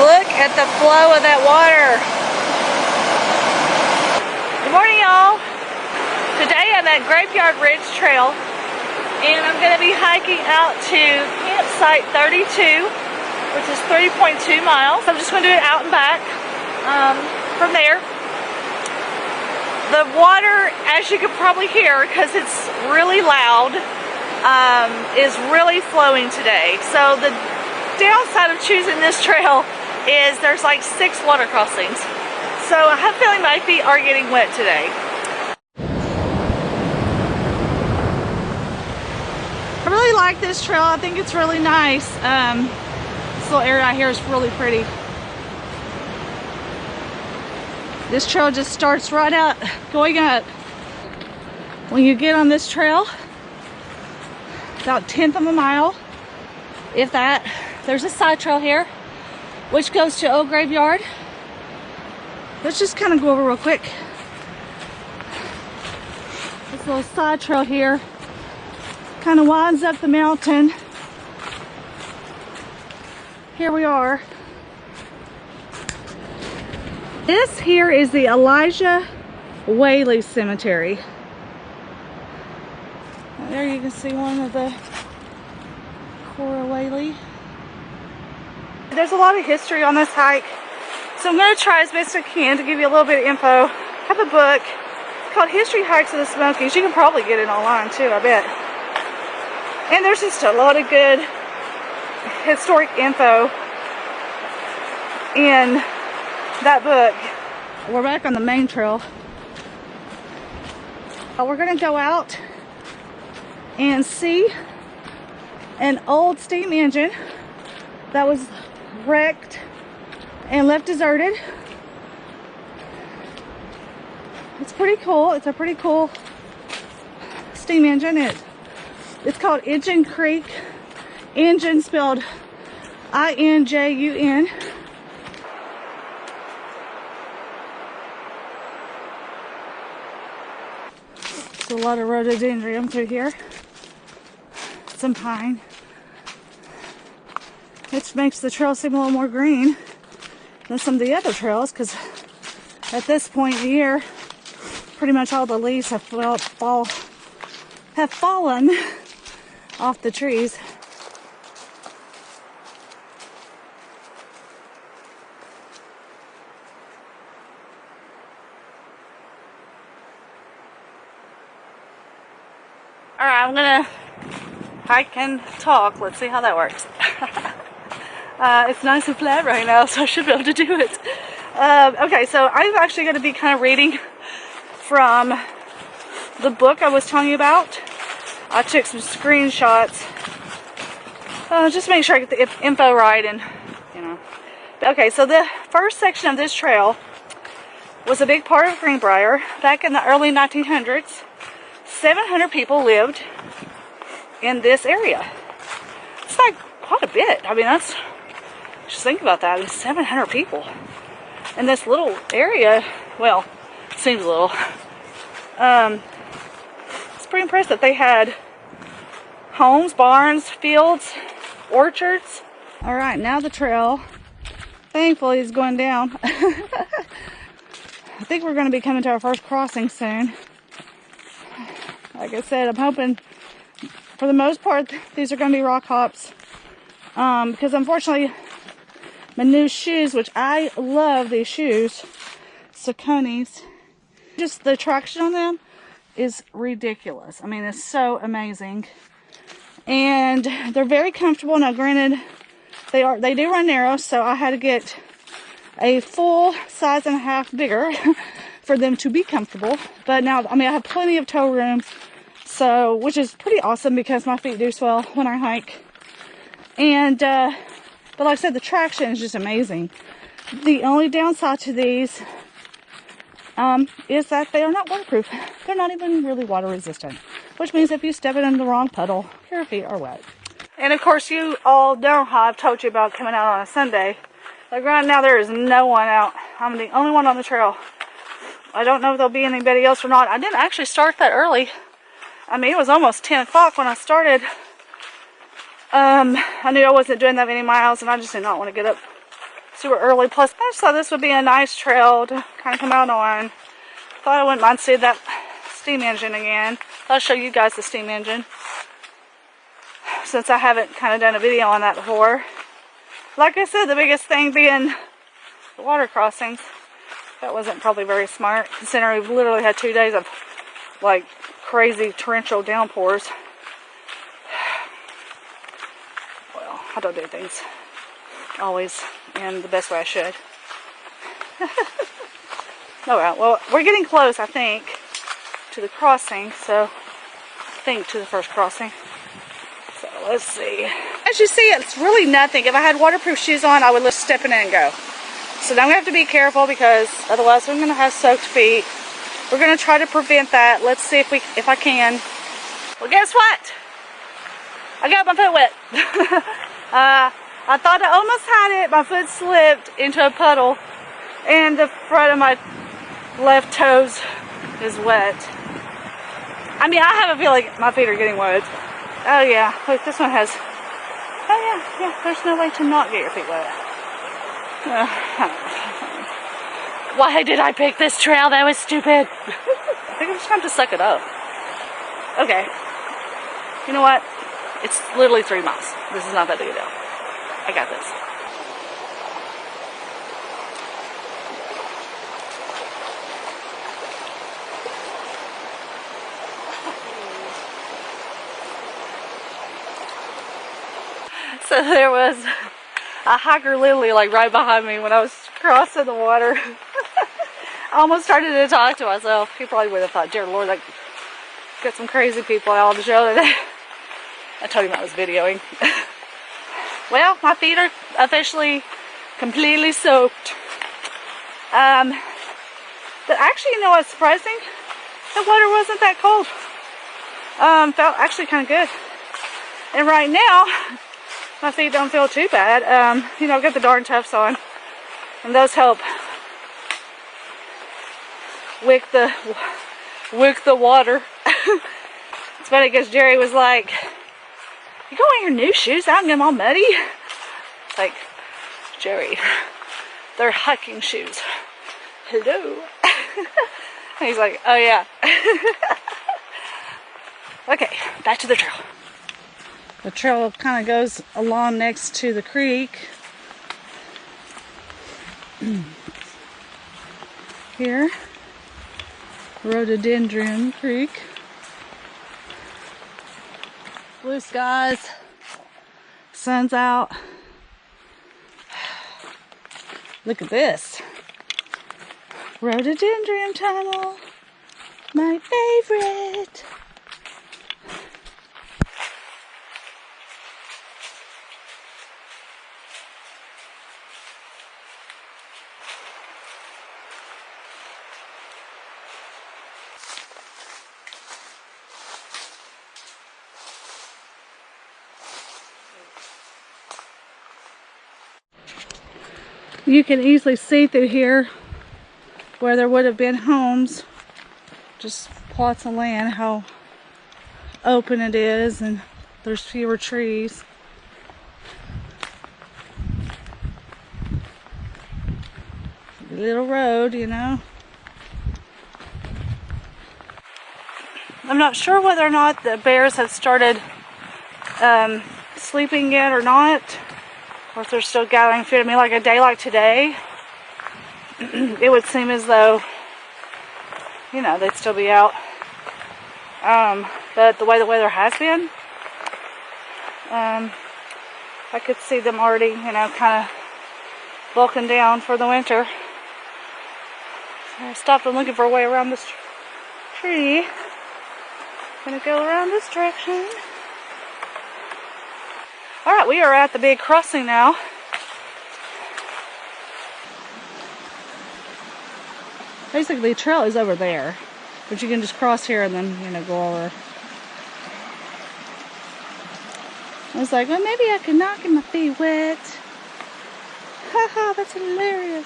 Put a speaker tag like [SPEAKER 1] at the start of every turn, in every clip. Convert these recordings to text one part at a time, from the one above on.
[SPEAKER 1] Look at the flow of that water. Good morning, y'all. Today I'm at Grapeyard Ridge Trail, and I'm going to be hiking out to campsite 32, which is 3.2 miles. I'm just going to do it out and back from there. The water, as you can probably hear, because it's really loud, is really flowing today. So the downside of choosing this trail is there's like 6 water crossings. So I have a feeling my feet are getting wet today. I really like this trail. I think it's really nice. This little area out here is really pretty. This trail just starts right out going up. When you get on this trail, about 1/10 of a mile, if that, there's a side trail here which goes to Old Graveyard. Let's just kind of go over real quick. This little side trail here kind of winds up the mountain. Here we are. This here is the Elijah Whaley Cemetery. There you can see one of the Cora Whaley. There's a lot of history on this hike, so I'm going to try as best I can to give you a little bit of info. I have a book called History Hikes of the Smokies. You can probably get it online too, I bet. And there's just a lot of good historic info in that book. We're back on the main trail. We're going to go out and see an old steam engine that was wrecked and left deserted. It's pretty cool. It's a pretty cool steam engine. It's called Injun Creek. Injun spelled I-N-J-U-N. There's a lot of rhododendron through here. Some pine, which makes the trail seem a little more green than some of the other trails, because at this point in the year, pretty much all the leaves have fallen off the trees. All right, I'm gonna hike and talk. Let's see how that works. It's nice and flat right now, so I should be able to do it. Okay, so I'm actually going to be kind of reading from the book I was telling you about. I took some screenshots just to make sure I get the info right, and you know. Okay, so the first section of this trail was a big part of Greenbrier. Back in the early 1900s, 700 people lived in this area. It's like quite a bit. I mean, that's, just think about that. I mean, 700 people in this little area. Well, it seems little. It's pretty impressive. They had homes, barns, fields, orchards. All right, now the trail, thankfully, is going down. I think we're going to be coming to our first crossing soon. Like I said, I'm hoping, for the most part, these are going to be rock hops. Because unfortunately, my new shoes, which I love these shoes, Saucony's, just the traction on them is ridiculous. I mean, it's so amazing. And they're very comfortable. Now, granted, they do run narrow, so I had to get a full size and a half bigger for them to be comfortable. But now, I mean, I have plenty of toe room, so, which is pretty awesome because my feet do swell when I hike. And, but like I said, the traction is just amazing. The only downside to these is that they are not waterproof. They're not even really water resistant, which means if you step it in the wrong puddle, your feet are wet. And of course, you all know how I've told you about coming out on a Sunday. Like right now, there is no one out. I'm the only one on the trail. I don't know if there'll be anybody else or not. I didn't actually start that early. I mean, it was almost 10 o'clock when I started. I knew I wasn't doing that many miles, and I just did not want to get up super early. Plus, I just thought this would be a nice trail to kind of come out on. Thought I wouldn't mind seeing that steam engine again. I'll show you guys the steam engine, since I haven't kind of done a video on that before. Like I said, the biggest thing being the water crossings. That wasn't probably very smart, considering we've literally had 2 days of like crazy torrential downpours. Well, I don't do things always in the best way I should. Alright, well, we're getting close, I think, to the crossing. So, to the first crossing. So, let's see. As you see, it's really nothing. If I had waterproof shoes on, I would just step in it and go. So now I'm going to have to be careful, because otherwise I'm going to have soaked feet. We're going to try to prevent that. Let's see if I can. Well, guess what? I got my foot wet. I thought I almost had it. My foot slipped into a puddle, and the front of my left toes is wet. I mean, I have a feeling my feet are getting wet. Oh yeah, look, this one has, oh yeah, there's no way to not get your feet wet. Why did I pick this trail? That was stupid. I think I'm just going to have to suck it up. Okay. You know what? It's literally 3 miles. This is not that big a deal. I got this. So there was a hiker literally like right behind me when I was crossing the water. I almost started to talk to myself. He probably would have thought, dear Lord, like, got some crazy people out on the show today. I told him I was videoing. Well, my feet are officially completely soaked. But actually, you know what's surprising? The water wasn't that cold. Felt actually kind of good. And right now, my feet don't feel too bad. You know, I've got the darn tufts on, and those help wick the water. It's funny because Jerry was like, "You going your new shoes out and get them all muddy?" It's like, Jerry, they're hiking shoes. Hello. And he's like, "Oh yeah." Okay, back to the trail. The trail kind of goes along next to the creek. Here, Rhododendron Creek. Blue skies, sun's out. Look at this. Rhododendron tunnel, my favorite. You can easily see through here where there would have been homes, just plots of land, how open it is, and there's fewer trees. Little road, you know. I'm not sure whether or not the bears have started sleeping yet or not, or if they're still gathering food. I mean, like a day like today, it would seem as though, you know, they'd still be out. But the way the weather has been, I could see them already, you know, kind of bulking down for the winter. So I stopped and looking for a way around this tree. Gonna go around this direction. Alright, we are at the big crossing now. Basically, the trail is over there, but you can just cross here and then, you know, go over. I was like, well, maybe I can not get my feet wet. Haha, that's hilarious.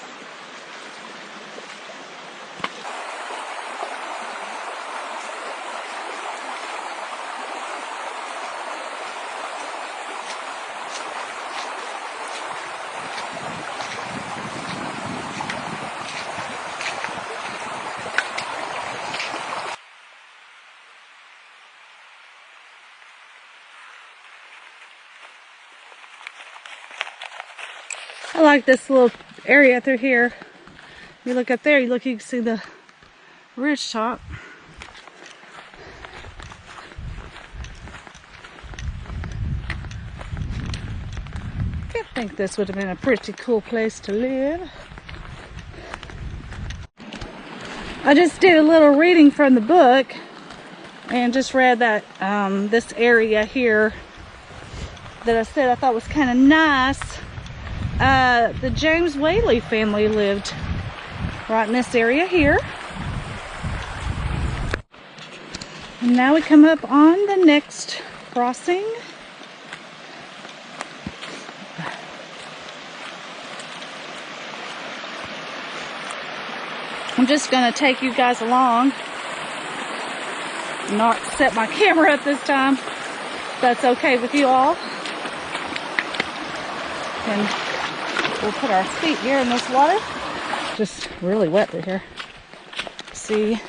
[SPEAKER 1] I like this little area through here. You look up there, you can see the ridge top. I think this would have been a pretty cool place to live. I just did a little reading from the book and just read that this area here that I said I thought was kind of nice. The James Whaley family lived right in this area here. And now we come up on the next crossing. I'm just going to take you guys along. Not set my camera up this time. If that's okay with you all. And we'll put our feet here in this water. Just really wet through here. See?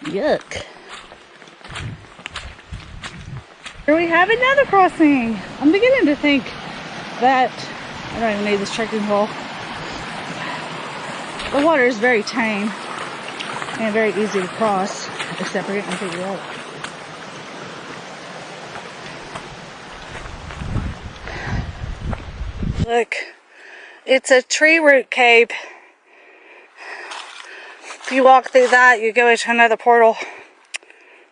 [SPEAKER 1] Yuck. Here we have another crossing. I'm beginning to think that I don't even need this trekking pole. The water is very tame and very easy to cross, except for getting pretty wet. Look, it's a tree root cave. If you walk through that, you go into another portal.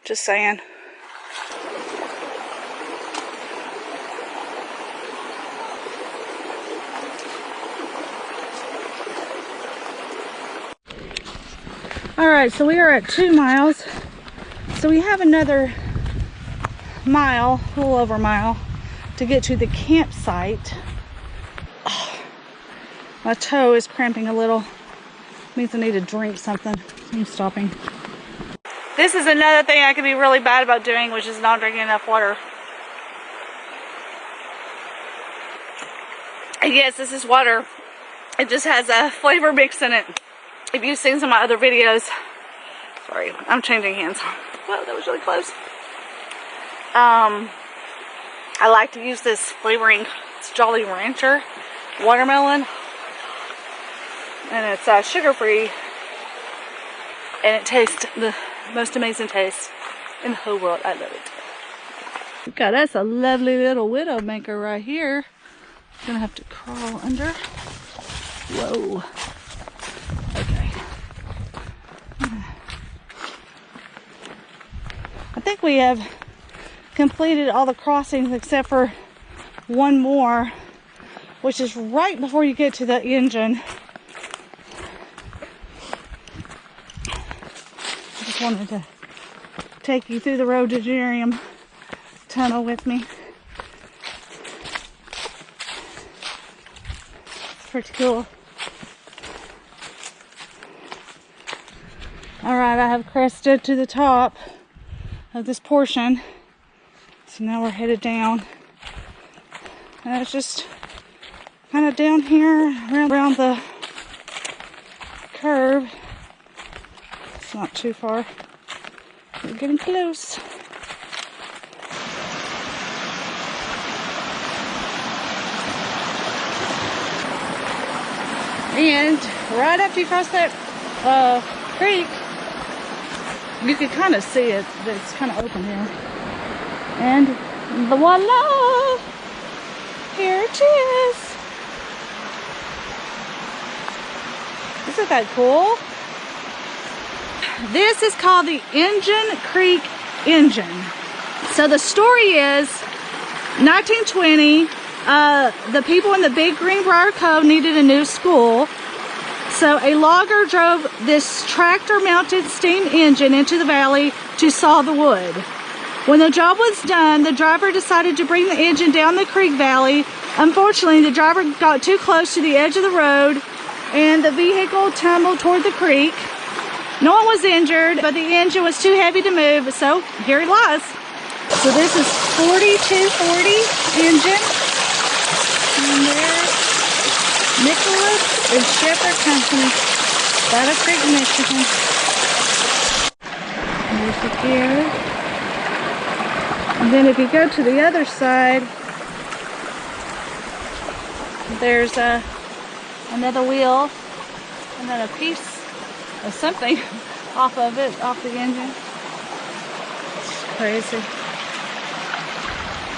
[SPEAKER 1] Just saying. Alright, so we are at 2 miles. So we have another mile, a little over a mile, to get to the campsite. Oh, my toe is cramping a little. Means I need to drink something. I'm stopping. This is another thing I can be really bad about doing, which is not drinking enough water. And yes, this is water. It just has a flavor mix in it. If you've seen some of my other videos, sorry, I'm changing hands. Whoa, that was really close. I like to use this flavoring. It's Jolly Rancher watermelon, and it's sugar-free, and it tastes the most amazing taste in the whole world. I love it. God, that's a lovely little widow maker right here. I'm gonna have to crawl under. Whoa. I think we have completed all the crossings except for one more, which is right before you get to the Injun. I just wanted to take you through the rhododendron tunnel with me. It's pretty cool. Alright, I have crested to the top of this portion. So now we're headed down. And it's just kind of down here around the curve. It's not too far. We're getting close. And right after you cross that creek, you can kind of see it, but it's kind of open here. And voila! Here it is. Isn't that cool? This is called the Injun Creek Injun. So the story is 1920, the people in the Big Greenbrier Cove needed a new school. So a logger drove this tractor-mounted steam engine into the valley to saw the wood. When the job was done, the driver decided to bring the engine down the creek valley. Unfortunately, the driver got too close to the edge of the road and the vehicle tumbled toward the creek. No one was injured, but the engine was too heavy to move, so here it lies. So this is 4240 engine. And there's Nicholas and Shepherd Company, Battle Creek, Michigan. Here's the gear. And then if you go to the other side, there's another wheel and then a piece of something off of it, off the engine. It's crazy.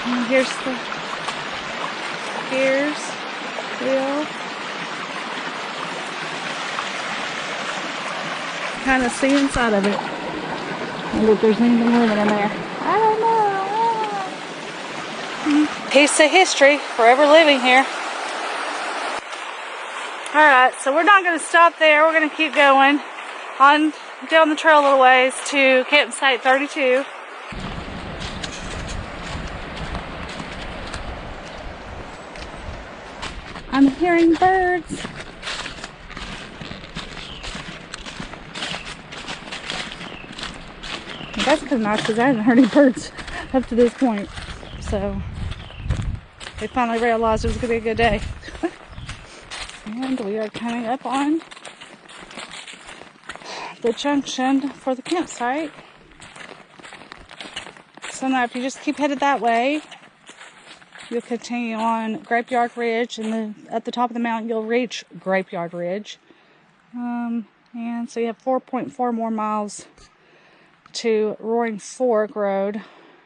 [SPEAKER 1] And here's the gears, wheel. Kind of see inside of it. I wonder if there's anything living in there. I don't know. Piece of history, forever living here. Alright, so we're not going to stop there. We're going to keep going on down the trail a little ways to campsite 32. I'm hearing birds. That's kind of nice because I haven't heard any birds up to this point. So they finally realized it was going to be a good day. And we are coming up on the junction for the campsite. So now if you just keep headed that way, you'll continue on Grapeyard Ridge, and at the top of the mountain you'll reach Grapeyard Ridge. And so you have 4.4 more miles to Roaring Fork Road.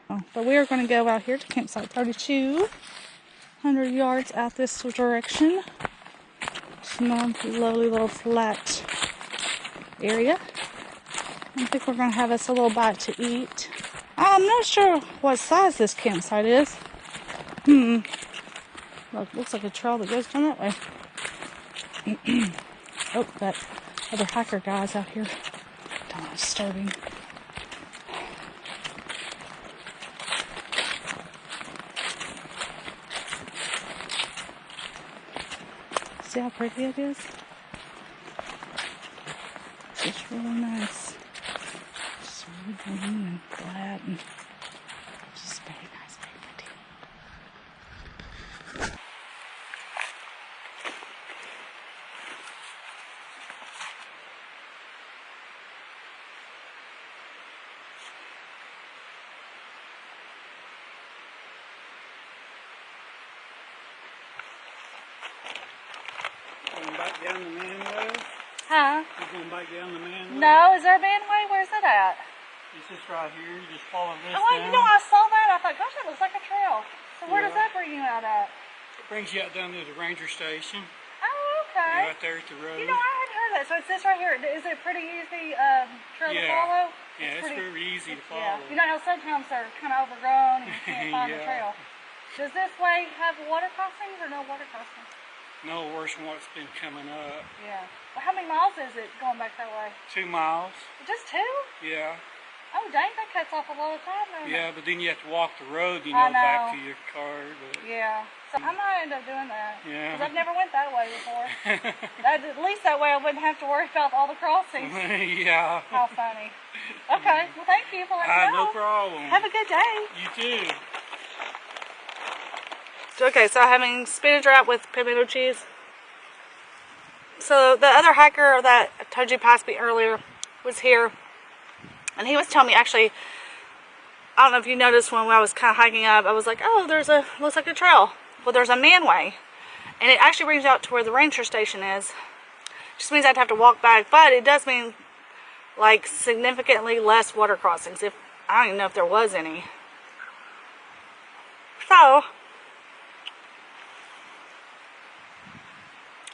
[SPEAKER 1] But we are going to go out here to campsite 32, 100 yards out this direction. Some lovely little flat area. I think we're going to have us a little bite to eat. I'm not sure what size this campsite is. Look, looks like a trail that goes down that way. Oh, that other hiker guy's out here. Don't disturb him. See how pretty it is? It's just really nice. Just really green and flat and just very nice, very pretty.
[SPEAKER 2] Going back down the Manway?
[SPEAKER 1] Huh?
[SPEAKER 2] You going back down the Manway?
[SPEAKER 1] No, is there a Manway? Where's it at?
[SPEAKER 2] It's just right here. You just follow this
[SPEAKER 1] Oh,
[SPEAKER 2] down.
[SPEAKER 1] you know, I saw that. I thought, gosh, that looks like a trail. So where does
[SPEAKER 2] Yeah.
[SPEAKER 1] that bring you out at?
[SPEAKER 2] It brings you out down to the ranger station.
[SPEAKER 1] Oh, okay.
[SPEAKER 2] Right there at the road.
[SPEAKER 1] You know, I had heard that. So it's this right here. Is it pretty easy trail to
[SPEAKER 2] Yeah.
[SPEAKER 1] follow?
[SPEAKER 2] Yeah, it's very easy to follow.
[SPEAKER 1] Yeah. You know how sometimes they're kind of overgrown and you can't find the
[SPEAKER 2] Yeah.
[SPEAKER 1] trail. Does this way have water crossings or no water crossings?
[SPEAKER 2] No worse than what's been coming up.
[SPEAKER 1] Yeah. Well, how many miles is it going back that way?
[SPEAKER 2] 2 miles.
[SPEAKER 1] Just 2?
[SPEAKER 2] Yeah.
[SPEAKER 1] Oh, dang, that cuts off a lot of time. Doesn't
[SPEAKER 2] Yeah,
[SPEAKER 1] it?
[SPEAKER 2] but then you have to walk the road, you
[SPEAKER 1] I
[SPEAKER 2] know, back
[SPEAKER 1] know.
[SPEAKER 2] to your car. But
[SPEAKER 1] Yeah. So I might end up doing that.
[SPEAKER 2] Yeah.
[SPEAKER 1] Because I've never went that way before. At least that way I wouldn't have to worry about all the crossings.
[SPEAKER 2] Yeah.
[SPEAKER 1] How funny. Okay. Well, thank you for letting me know.
[SPEAKER 2] No problem.
[SPEAKER 1] Have a good day.
[SPEAKER 2] You too.
[SPEAKER 1] Okay, so I'm having spinach wrap with pimento cheese. So the other hiker that I told you passed me earlier was here. And he was telling me, actually, I don't know if you noticed when I was kind of hiking up, I was like, oh, looks like a trail. Well, there's a manway. And it actually brings you out to where the ranger station is. Just means I'd have to walk back, but it does mean like significantly less water crossings. If I don't even know if there was any. So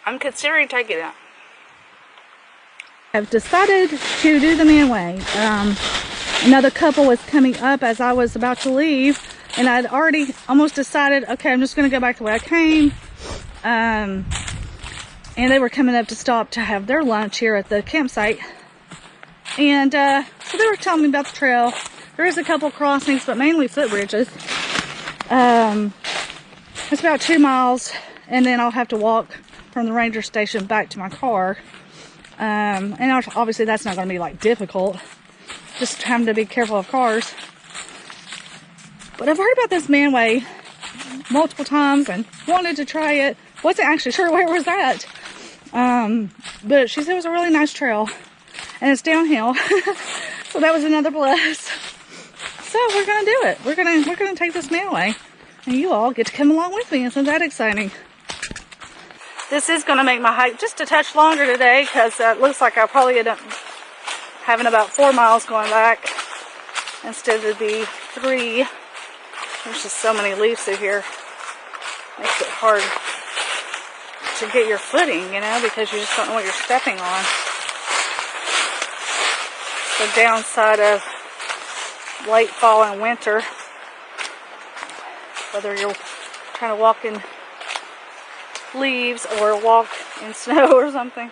[SPEAKER 1] I'm considering taking it. I've decided to do the manway. Another couple was coming up as I was about to leave, and I'd already almost decided, okay, I'm just going to go back the way I came. And they were coming up to stop to have their lunch here at the campsite. And so they were telling me about the trail. There is a couple crossings, but mainly footbridges. It's about 2 miles, and then I'll have to walk from the ranger station back to my car. And obviously that's not going to be like difficult. Just having to be careful of cars. But I've heard about this manway multiple times and wanted to try it. Wasn't actually sure where it was at. But she said it was a really nice trail. And it's downhill. So that was another plus. So we're gonna do it. We're gonna take this Manway, and you all get to come along with me. Isn't that exciting? This is gonna make my hike just a touch longer today because it looks like I'll probably end up having about 4 miles going back instead of the 3. There's just so many leaves through here. Makes it hard to get your footing, you know, because you just don't know what you're stepping on. The downside of late fall and winter, whether you're trying to walk in leaves or walk in snow or something.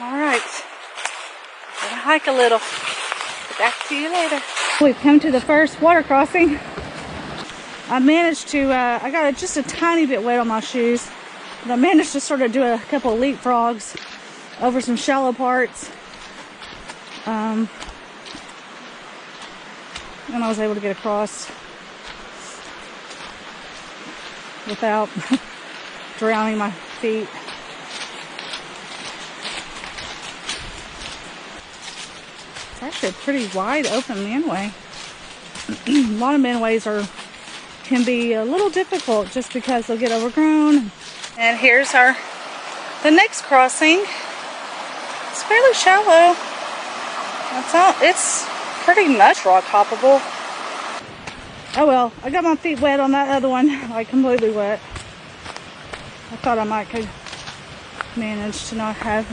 [SPEAKER 1] Alright, gonna hike a little. Get back to you later. We've come to the first water crossing. I managed to, I got just a tiny bit wet on my shoes, but I managed to sort of do a couple of leapfrogs over some shallow parts. And I was able to get across without drowning my feet. It's actually a pretty wide open manway. A lot of manways can be a little difficult just because they'll get overgrown. And here's the next crossing. It's fairly shallow. It's pretty much rock hoppable. Oh well, I got my feet wet on that other one, like completely wet. I thought I might could manage to not have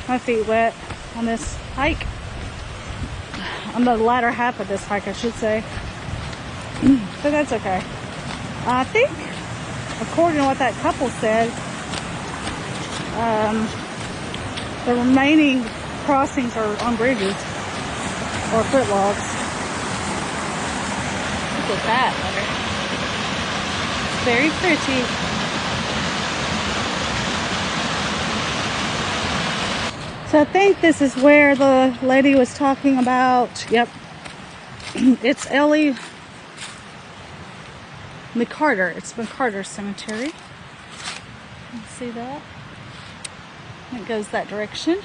[SPEAKER 1] my feet wet on this hike. On the latter half of this hike, I should say. But that's okay. I think, according to what that couple said, the remaining crossings are on bridges or footlogs. Look at that water. Very pretty. So I think this is where the lady was talking about. Yep. It's Ellie McCarter. It's McCarter Cemetery. You see that? It goes that direction.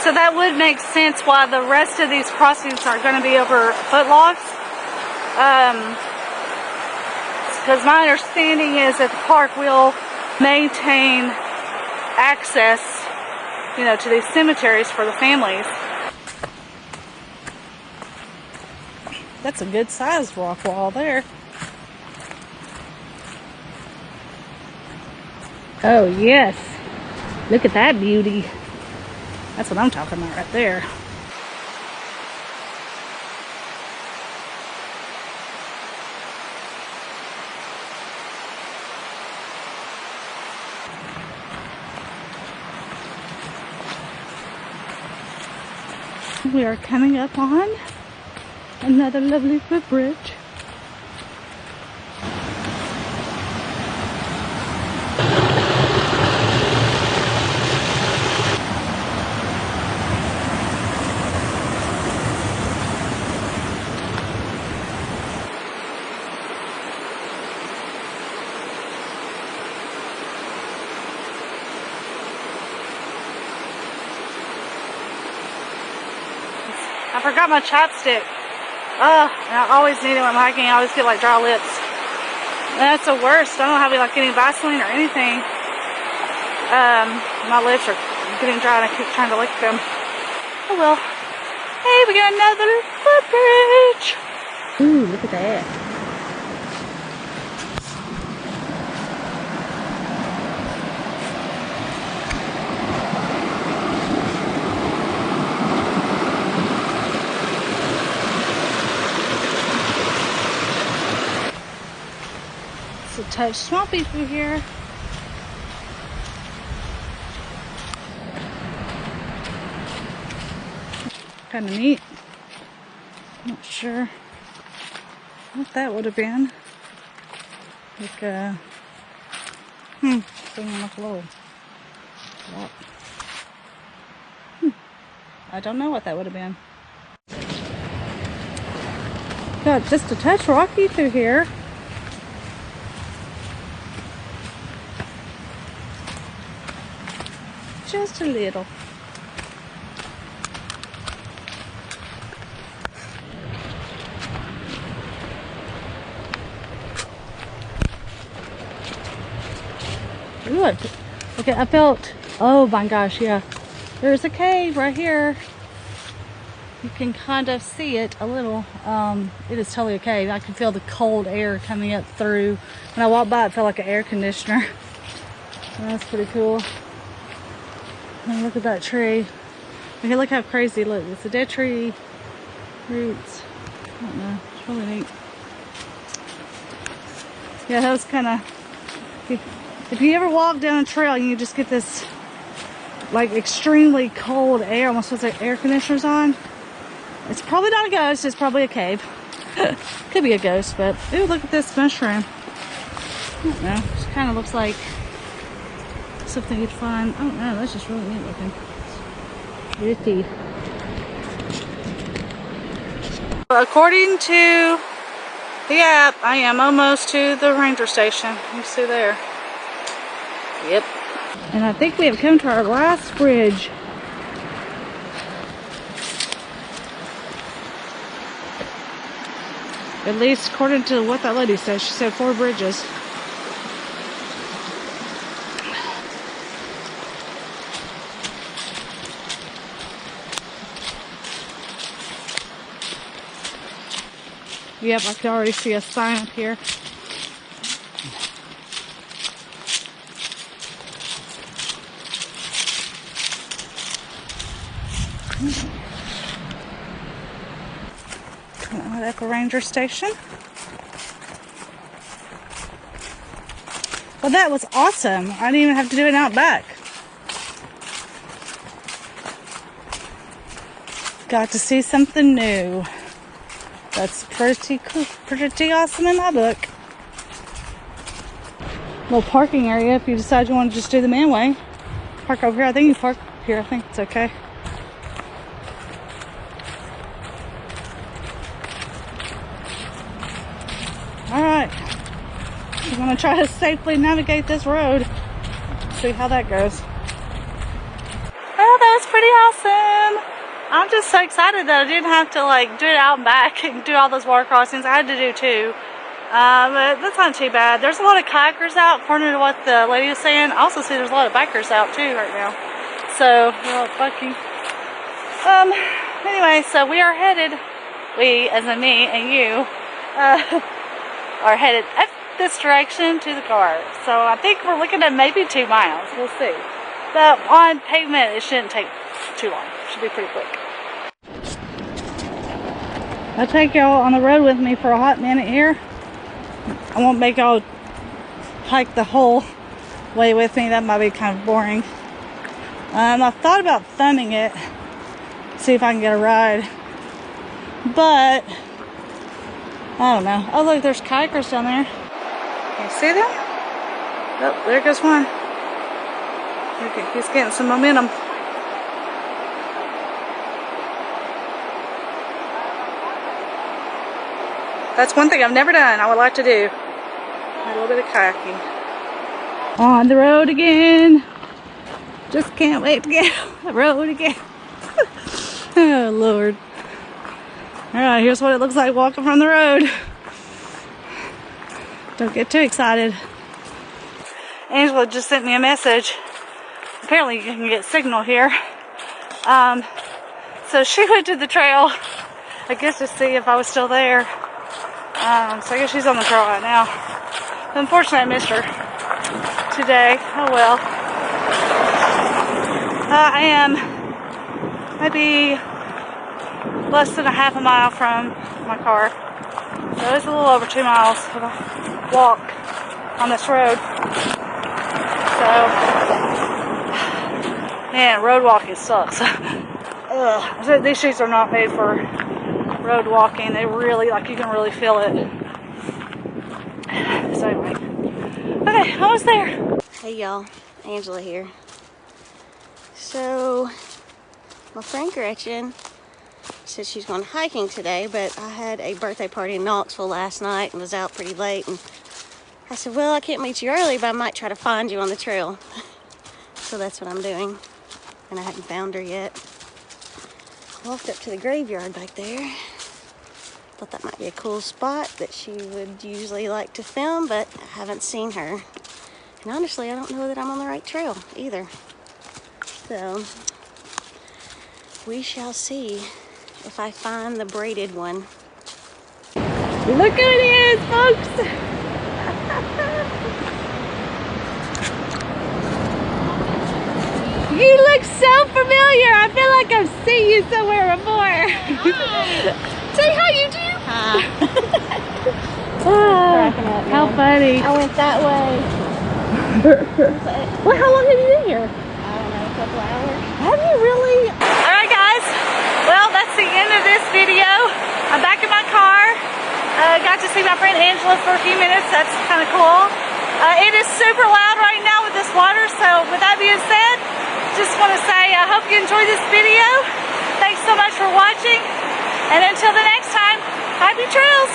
[SPEAKER 1] So that would make sense why the rest of these crossings are going to be over footlogs. Because my understanding is that the park will maintain access, you know, to these cemeteries for the families. That's a good sized rock wall there. Oh yes, look at that beauty. That's what I'm talking about right there. We are coming up on another lovely footbridge. I forgot my chapstick. I always need it when I'm hiking. I always get like dry lips. That's the worst. I don't have like any Vaseline or anything. My lips are getting dry and I keep trying to lick them. Oh well. Hey, we got another footbridge. Ooh, look at that. A touch swampy through here. Kind of neat. Not sure what that would have been. Like something like a little rock. I don't know what that would have been. Got just a touch rocky through here. Just a little. Look. Okay, I felt, oh my gosh, yeah. There's a cave right here. You can kind of see it a little. It is totally a cave. I can feel the cold air coming up through. When I walked by, it felt like an air conditioner. That's pretty cool. And look at that tree. Okay, look how crazy it looks. It's a dead tree. Roots. I don't know. It's really neat. Yeah, that was kind of... If you ever walk down a trail, you just get this like extremely cold air, almost feels like air conditioners on. It's probably not a ghost, it's probably a cave. Could be a ghost, but ooh, look at this mushroom. I don't know, it kind of looks like something you'd find. I don't know, that's just really neat looking. Pretty. According to the app, I am almost to the ranger station. You see there. Yep. And I think we have come to our last bridge. At least according to what that lady said. She said 4 bridges. Yep, I can already see a sign up here. At the ranger station. Well, that was awesome. I didn't even have to do it out back. Got to see something new. That's pretty cool, pretty awesome in my book. Little parking area if you decide you want to just do the Manway. Park over here. I think you park here. I think it's okay. Alright, I'm going to try to safely navigate this road. See how that goes. Oh, that was pretty awesome. I'm just so excited that I didn't have to like do it out and back and do all those water crossings. I had to do 2. But that's not too bad. There's a lot of kayakers out, according to what the lady was saying. I also see there's a lot of bikers out too right now. So, well, fucking. Anyway, so we are headed, we as in me and you, are headed up this direction to the car. So I think we're looking at maybe 2 miles. We'll see. But on pavement, it shouldn't take too long. It should be pretty quick. I'll take y'all on the road with me for a hot minute here. I won't make y'all hike the whole way with me. That might be kind of boring. I thought about thumbing it. See if I can get a ride. But I don't know. Oh, look, there's kayakers down there. Can you see them? Oh, there goes one. Okay, he's getting some momentum. That's one thing I've never done. I would like to do a little bit of kayaking. On the road again. Just can't wait to get on the road again. Oh, Lord. Alright, here's what it looks like walking from the road. Don't get too excited. Angela just sent me a message. Apparently you can get signal here. So she went to the trail, I guess to see if I was still there. So I guess she's on the trail right now. But unfortunately I missed her today. Oh well. I am maybe less than a half a mile from my car. So it's a little over 2 miles of a walk on this road. So, man, road walking sucks. Ugh. These streets are not made for road walking. They really, like, you can really feel it. So anyway. Okay, almost there.
[SPEAKER 3] Hey y'all, Angela here. So, my friend Gretchen said she's going hiking today, but I had a birthday party in Knoxville last night and was out pretty late, and I said, well, I can't meet you early, but I might try to find you on the trail. So that's what I'm doing. and I hadn't found her yet. Walked up to the graveyard back there. Thought that might be a cool spot that she would usually like to film, but I haven't seen her. And honestly, I don't know that I'm on the right trail either. So, we shall see if I find the braided one.
[SPEAKER 1] Look who it is, folks! You look so familiar. I feel like I've seen you somewhere before. Say how you do. Oh, how funny.
[SPEAKER 3] I went that way.
[SPEAKER 1] Well, how long have you been here?
[SPEAKER 3] I don't know, a couple hours.
[SPEAKER 1] Have you really? All right, guys. Well, that's the end of this video. I'm back in my car. Got to see my friend Angela for a few minutes. That's kind of cool. It is super loud right now with this water. So with that being said, just want to say I hope you enjoyed this video. Thanks so much for watching. And until the next time, happy trails.